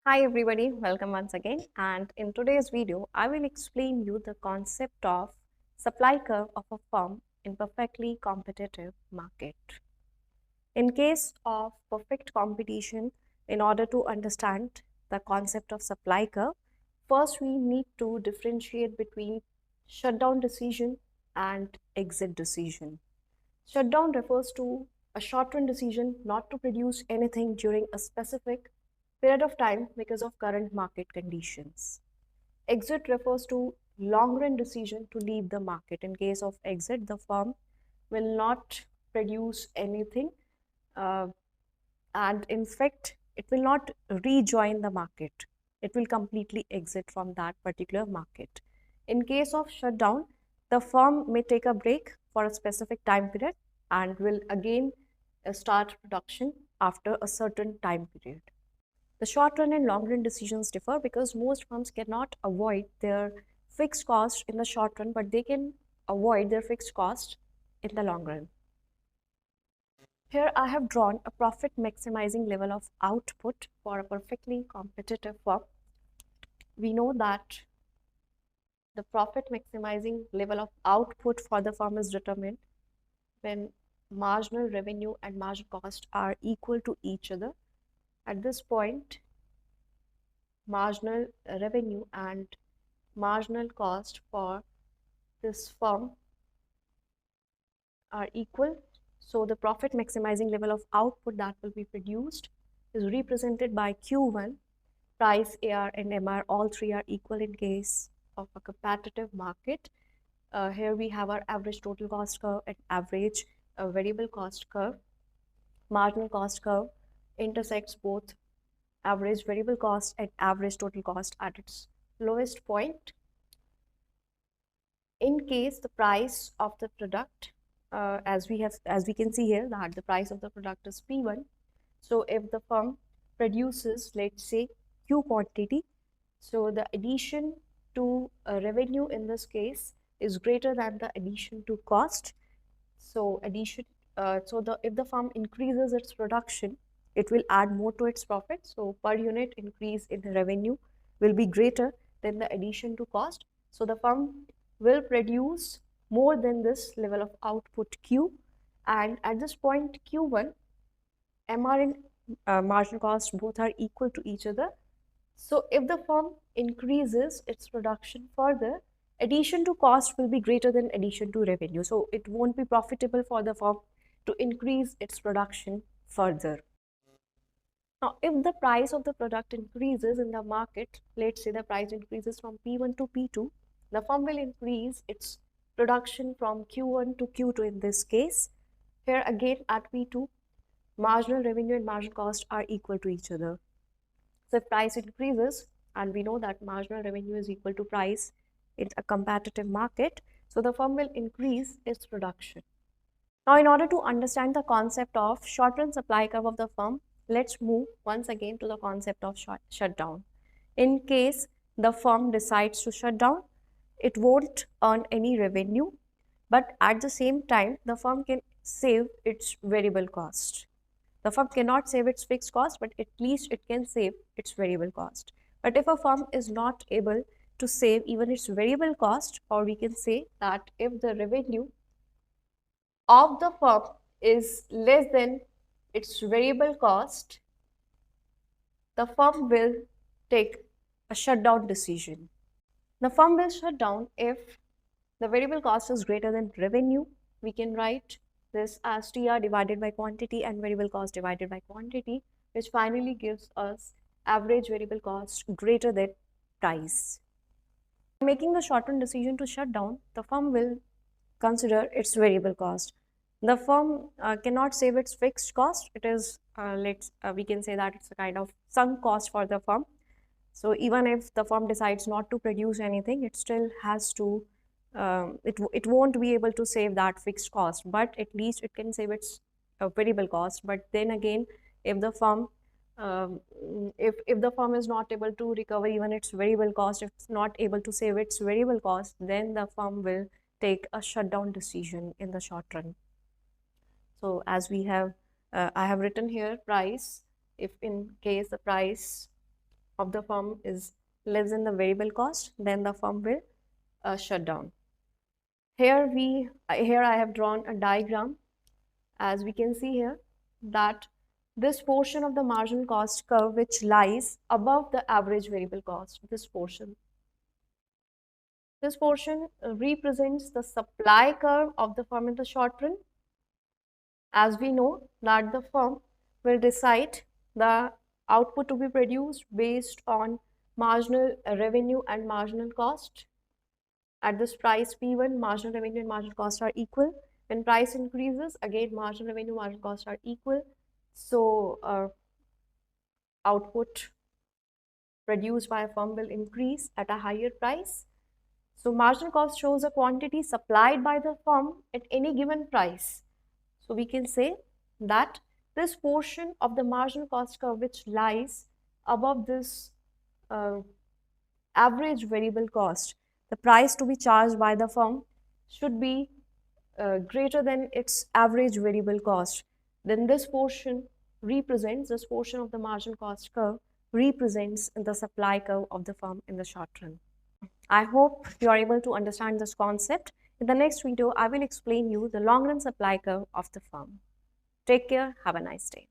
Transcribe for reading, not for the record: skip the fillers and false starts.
Hi everybody, welcome once again, and in today's video I will explain you the concept of supply curve of a firm in perfectly competitive market. In case of perfect competition, in order to understand the concept of supply curve, first we need to differentiate between shutdown decision and exit decision. Shutdown refers to a short-run decision not to produce anything during a specific period of time because of current market conditions. Exit refers to long-run decision to leave the market. In case of exit, the firm will not produce anything, uh, and in fact, it will not rejoin the market. It will completely exit from that particular market. In case of shutdown, the firm may take a break for a specific time period and will again start production after a certain time period. The short run and long run decisions differ because most firms cannot avoid their fixed cost in the short run, but they can avoid their fixed cost in the long run. Here I have drawn a profit maximizing level of output for a perfectly competitive firm. We know that the profit maximizing level of output for the firm is determined when marginal revenue and marginal cost are equal to each other. At this point, marginal revenue and marginal cost for this firm are equal. So the profit maximizing level of output that will be produced is represented by Q1. Price, AR and MR, all three are equal in case of a competitive market. Here we have our average total cost curve and average variable cost curve. Marginal cost curve intersects both average variable cost and average total cost at its lowest point. In case the price of the product, as we can see here that the price of the product is P1. So if the firm produces, let's say, Q quantity, so the addition to revenue in this case is greater than the addition to cost. So if the firm increases its production, it will add more to its profit. So per unit increase in revenue will be greater than the addition to cost. So the firm will produce more than this level of output Q, and at this point Q1, MR and marginal cost both are equal to each other. So if the firm increases its production further, addition to cost will be greater than addition to revenue. So it won't be profitable for the firm to increase its production further. Now, if the price of the product increases in the market, let's say the price increases from P1 to P2, the firm will increase its production from Q1 to Q2 in this case. Here again at P2, marginal revenue and marginal cost are equal to each other. So if price increases, and we know that marginal revenue is equal to price in a competitive market, so the firm will increase its production. Now, in order to understand the concept of short-run supply curve of the firm, let's move once again to the concept of shutdown. In case the firm decides to shut down, it won't earn any revenue, but at the same time, the firm can save its variable cost. The firm cannot save its fixed cost, but at least it can save its variable cost. But if a firm is not able to save even its variable cost, or we can say that if the revenue of the firm is less than its variable cost, the firm will take a shutdown decision. The firm will shut down if the variable cost is greater than revenue. We can write this as TR divided by quantity and variable cost divided by quantity, which finally gives us average variable cost greater than price. Making the short-run decision to shut down, the firm will consider its variable cost. The firm cannot save its fixed cost. It is, we can say that it's a kind of sunk cost for the firm. So even if the firm decides not to produce anything, it still has to, it won't be able to save that fixed cost, but at least it can save its variable cost. But then again, if the firm if the firm is not able to recover even its variable cost, if it's not able to save its variable cost, then the firm will take a shutdown decision in the short run. So as we have, I have written here price. If in case the price of the firm is less than the variable cost, then the firm will shut down. Here I have drawn a diagram. As we can see here, that this portion of the marginal cost curve which lies above the average variable cost, this portion represents the supply curve of the firm in the short run. As we know that the firm will decide the output to be produced based on marginal revenue and marginal cost. At this price P1, marginal revenue and marginal cost are equal. When price increases, again marginal revenue, marginal cost are equal. So output produced by a firm will increase at a higher price. So marginal cost shows a quantity supplied by the firm at any given price. So we can say that this portion of the marginal cost curve which lies above this average variable cost, the price to be charged by the firm should be greater than its average variable cost. Then this portion of the marginal cost curve represents the supply curve of the firm in the short run. I hope you are able to understand this concept. In the next video, I will explain you the long run supply curve of the firm. Take care. Have a nice day.